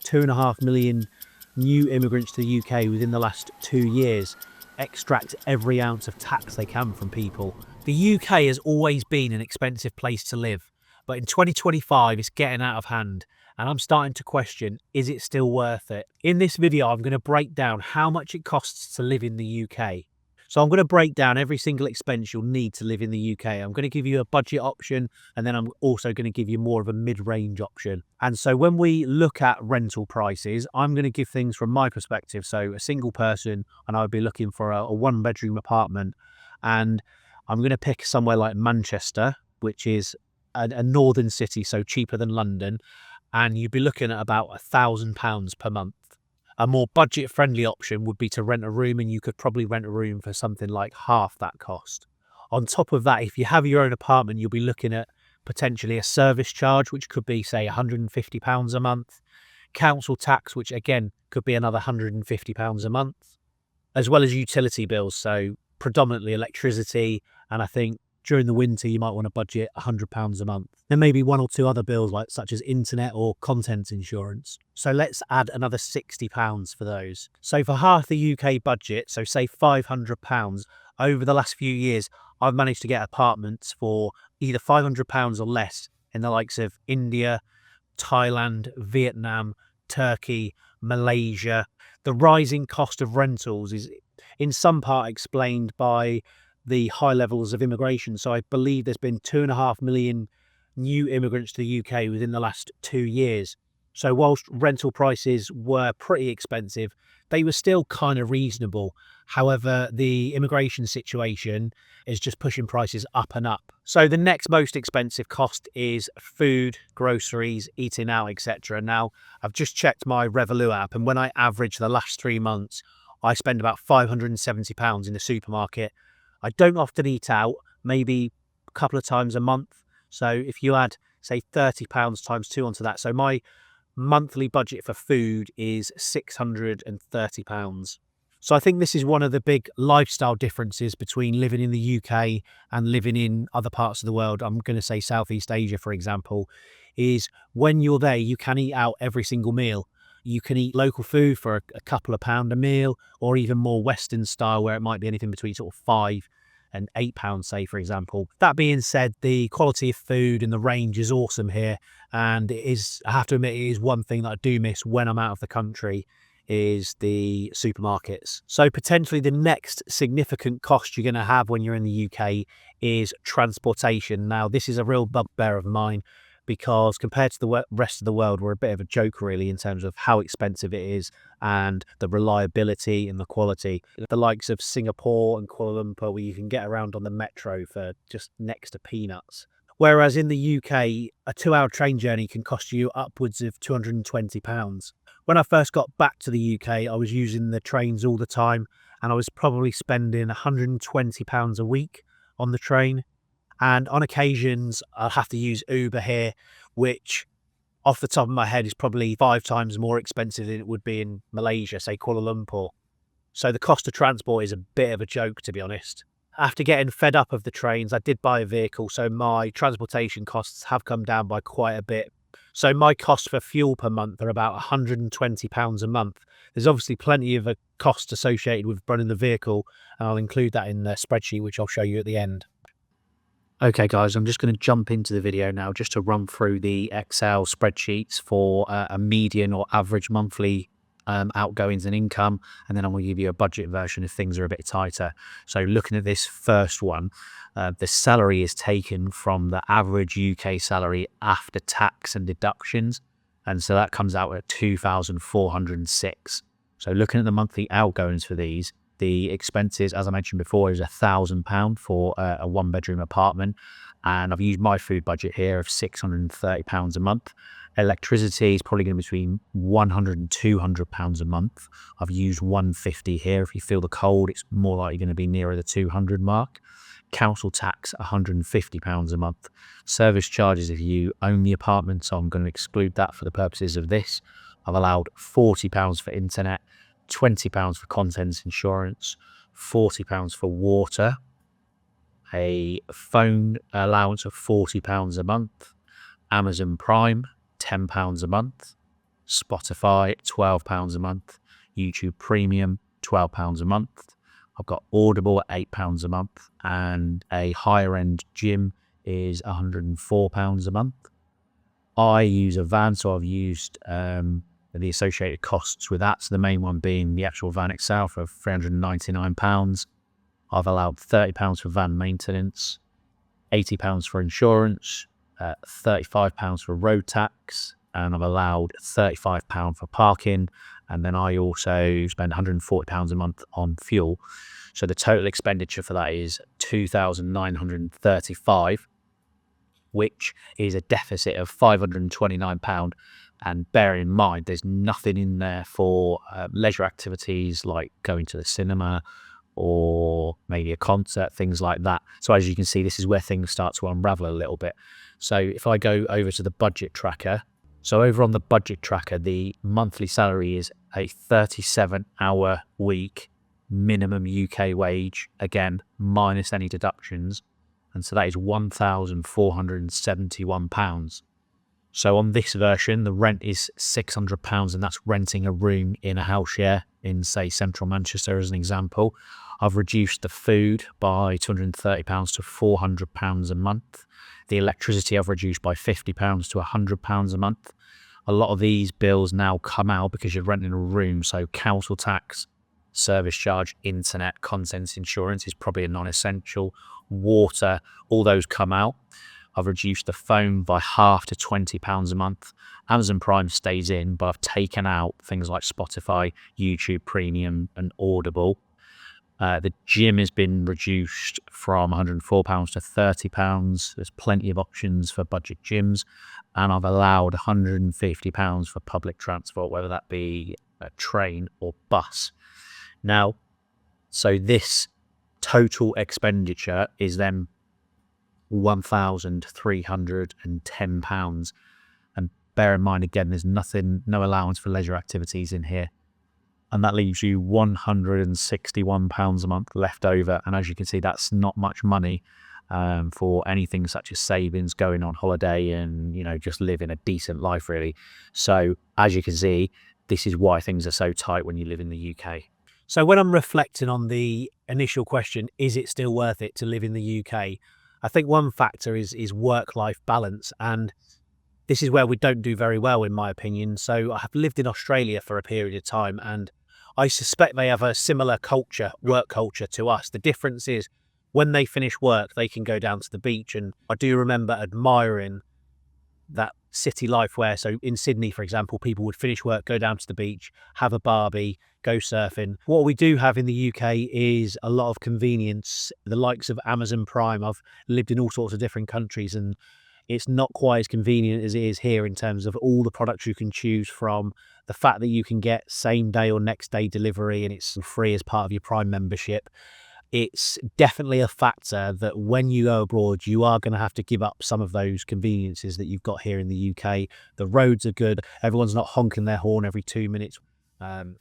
2.5 million new immigrants to the UK within the last 2 years extract every ounce of tax they can from people. The UK has always been an expensive place to live, but in 2025 it's getting out of hand, and I'm starting to question, is it still worth it? In this video, I'm going to break down how much it costs to live in the UK. So I'm going to break down every single expense you'll need to live in the UK. I'm going to give you a budget option, and then I'm also going to give you more of a mid-range option. And so when we look at rental prices, I'm going to give things from my perspective. So a single person, and I would be looking for a one-bedroom apartment, and I'm going to pick somewhere like Manchester, which is a northern city, so cheaper than London, and you'd be looking at about £1,000 per month. A more budget-friendly option would be to rent a room, and you could probably rent a room for something like half that cost. On top of that, if you have your own apartment, you'll be looking at potentially a service charge, which could be, say, £150 a month, council tax, which again could be another £150 a month, as well as utility bills, so predominantly electricity, and I think during the winter you might want to budget £100 a month. There may be one or two other bills such as internet or content insurance. So let's add another £60 for those. So for half the UK budget, so say £500, over the last few years, I've managed to get apartments for either £500 or less in the likes of India, Thailand, Vietnam, Turkey, Malaysia. The rising cost of rentals is in some part explained by the high levels of immigration. So I believe there's been 2.5 million new immigrants to the UK within the last 2 years. So whilst rental prices were pretty expensive, they were still kind of reasonable. However, the immigration situation is just pushing prices up and up. So the next most expensive cost is food, groceries, eating out, etc. Now, I've just checked my Revolut app, and when I average the last 3 months, I spend about £570 in the supermarket. I don't often eat out, maybe a couple of times a month. So if you add, say, £30 times 2 onto that, so my monthly budget for food is £630. So I think this is one of the big lifestyle differences between living in the UK and living in other parts of the world. I'm going to say Southeast Asia, for example, is when you're there, you can eat out every single meal. You can eat local food for a couple of pound a meal, or even more Western style, where it might be anything between sort of £5 and £8, say, for example. That being said, the quality of food and the range is awesome here. And it is, I have to admit, it is one thing that I do miss when I'm out of the country, is the supermarkets. So potentially the next significant cost you're going to have when you're in the UK is transportation. Now, this is a real bugbear of mine, because compared to the rest of the world, we're a bit of a joke, really, in terms of how expensive it is and the reliability and the quality. The likes of Singapore and Kuala Lumpur, where you can get around on the metro for just next to peanuts. Whereas in the UK, a 2-hour train journey can cost you upwards of £220. When I first got back to the UK, I was using the trains all the time, and I was probably spending £120 a week on the train. And on occasions, I'll have to use Uber here, which off the top of my head is probably 5 times more expensive than it would be in Malaysia, say Kuala Lumpur. So the cost of transport is a bit of a joke, to be honest. After getting fed up of the trains, I did buy a vehicle, so my transportation costs have come down by quite a bit. So my costs for fuel per month are about £120 a month. There's obviously plenty of a cost associated with running the vehicle, and I'll include that in the spreadsheet, which I'll show you at the end. Okay, guys, I'm just going to jump into the video now just to run through the Excel spreadsheets for a median or average monthly outgoings and income, and then I'm going to give you a budget version if things are a bit tighter. So looking at this first one, the salary is taken from the average UK salary after tax and deductions, and so that comes out at 2,406. So looking at the monthly outgoings for these, the expenses, as I mentioned before, is £1,000 for a one-bedroom apartment, and I've used my food budget here of £630 a month. Electricity is probably going to be between £100 and £200 a month. I've used £150 here. If you feel the cold, it's more likely going to be nearer the 200 mark. Council tax, £150 a month. Service charges if you own the apartment, so I'm going to exclude that for the purposes of this. I've allowed £40 for internet, £20 for contents insurance, £40 for water, a phone allowance of £40 a month, Amazon Prime, £10 a month, Spotify, £12 a month. YouTube Premium, £12 a month. I've got Audible at £8 a month, and a higher end gym is £104 a month. I use a van, so I've used the associated costs with that. So the main one being the actual van itself of £399. I've allowed £30 for van maintenance, £80 for insurance, £35 for road tax, and I've allowed £35 for parking. And then I also spend £140 a month on fuel. So the total expenditure for that is £2,935, which is a deficit of £529. And bear in mind, there's nothing in there for leisure activities like going to the cinema or maybe a concert, things like that. So as you can see, this is where things start to unravel a little bit. So if I go over to the budget tracker, so over on the budget tracker, the monthly salary is a 37-hour week, minimum UK wage, again, minus any deductions. And so that is £1,471. So on this version, the rent is £600, and that's renting a room in a house share in, say, central Manchester as an example. I've reduced the food by £230 to £400 a month. The electricity I've reduced by £50 to £100 a month. A lot of these bills now come out because you're renting a room, so council tax, service charge, internet, contents insurance is probably a non-essential. Water, all those come out. I've reduced the phone by half to £20 a month. Amazon Prime stays in, but I've taken out things like Spotify, YouTube Premium and Audible. The gym has been reduced from £104 to £30. There's plenty of options for budget gyms. And I've allowed £150 for public transport, whether that be a train or bus. Now, so this total expenditure is then £1,310. And bear in mind, again, there's no allowance for leisure activities in here. And that leaves you £161 a month left over. And as you can see, that's not much money for anything such as savings, going on holiday and, just living a decent life, really. So as you can see, this is why things are so tight when you live in the UK. So when I'm reflecting on the initial question, is it still worth it to live in the UK? I think one factor is work-life balance. And this is where we don't do very well, in my opinion. So I have lived in Australia for a period of time, and I suspect they have a similar work culture to us. The difference is when they finish work, they can go down to the beach. And I do remember admiring that city life where, so in Sydney, for example, people would finish work, go down to the beach, have a barbie, go surfing. What we do have in the UK is a lot of convenience, the likes of Amazon Prime. I've lived in all sorts of different countries, and it's not quite as convenient as it is here in terms of all the products you can choose from, the fact that you can get same day or next day delivery and it's free as part of your Prime membership. It's definitely a factor that when you go abroad, you are going to have to give up some of those conveniences that you've got here in the UK. The roads are good. Everyone's not honking their horn every 2 minutes.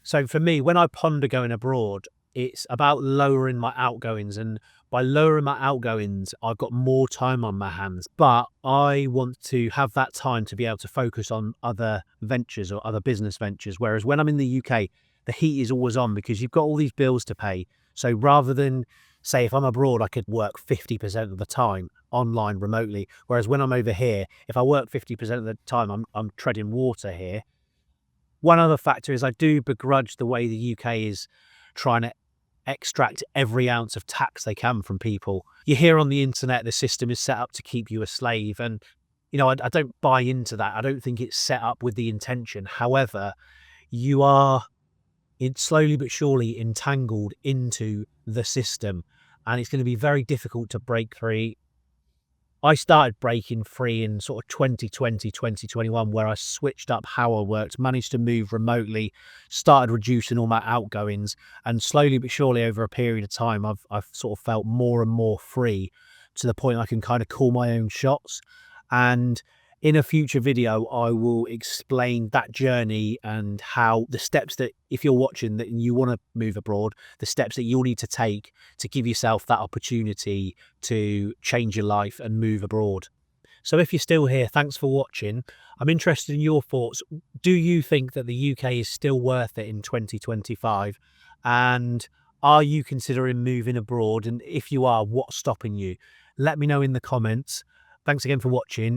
So for me, when I ponder going abroad, it's about lowering my outgoings. And by lowering my outgoings, I've got more time on my hands. But I want to have that time to be able to focus on other ventures or other business ventures. Whereas when I'm in the UK, the heat is always on because you've got all these bills to pay. So rather than, say, if I'm abroad, I could work 50% of the time online remotely. Whereas when I'm over here, if I work 50% of the time, I'm treading water here. One other factor is I do begrudge the way the UK is trying to extract every ounce of tax they can from people. You hear on the internet the system is set up to keep you a slave. And, I don't buy into that. I don't think it's set up with the intention. However, you are slowly but surely entangled into the system, and it's going to be very difficult to break free. I started breaking free in sort of 2020, 2021, where I switched up how I worked, managed to move remotely, started reducing all my outgoings, and slowly but surely over a period of time, I've sort of felt more and more free to the point I can kind of call my own shots. And in a future video, I will explain that journey and how the steps that, if you're watching that and you want to move abroad, the steps that you'll need to take to give yourself that opportunity to change your life and move abroad. So if you're still here, thanks for watching. I'm interested in your thoughts. Do you think that the UK is still worth it in 2025? And are you considering moving abroad? And if you are, what's stopping you? Let me know in the comments. Thanks again for watching.